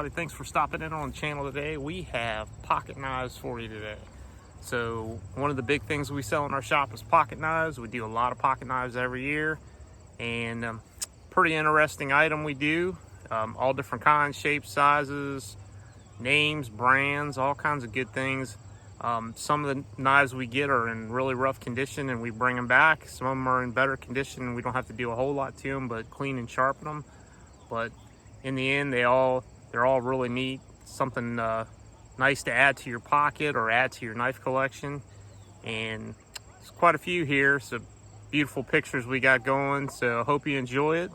everybody, thanks for stopping in on the channel today. We have pocket knives for you today. So one of the big things we sell in our shop is pocket knives. We do a lot of pocket knives every year, and pretty interesting item we do. All different kinds, shapes, sizes, names, brands, all kinds of good things. Some of the knives we get are in really rough condition and we bring them back. Some of them are in better condition. We don't have to do a whole lot to them, but clean and sharpen them. But in the end, they're all really neat. Something nice to add to your pocket or add to your knife collection. And there's quite a few here. So beautiful pictures we got going. So hope you enjoy it.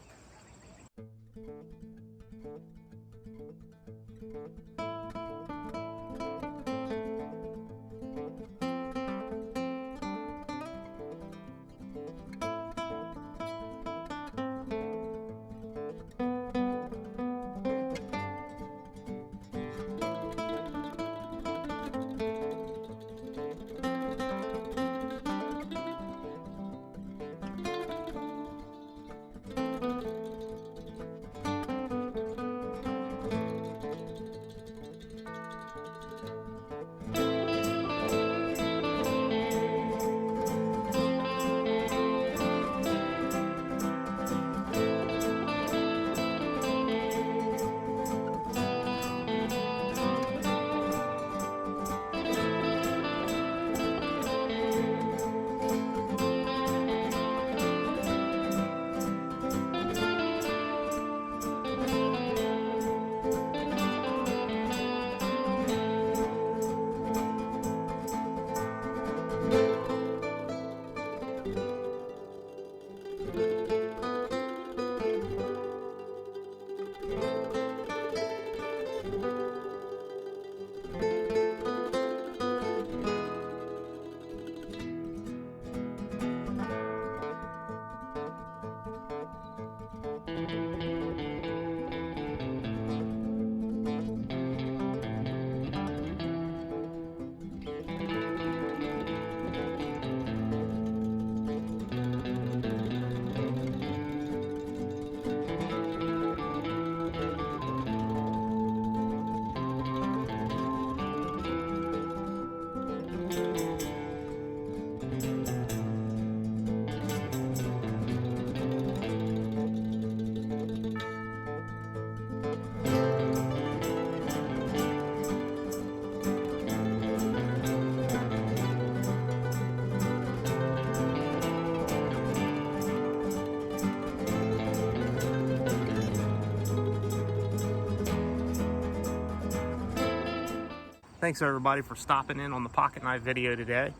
Thanks everybody for stopping in on the pocket knife video today.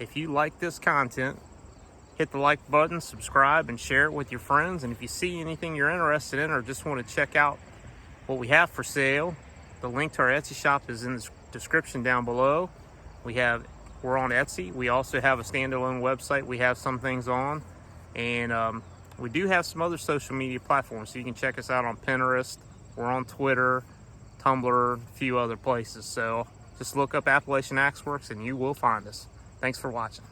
If you like this content, hit the like button, subscribe, and share it with your friends. And if you see anything you're interested in or just want to check out what we have for sale, the link to our Etsy shop is in the description down below. We're on Etsy. We also have a standalone website we have some things on. And we do have some other social media platforms, so you can check us out on Pinterest. We're on Twitter, Tumblr, a few other places. So just look up Appalachian Axeworks and you will find us. Thanks for watching.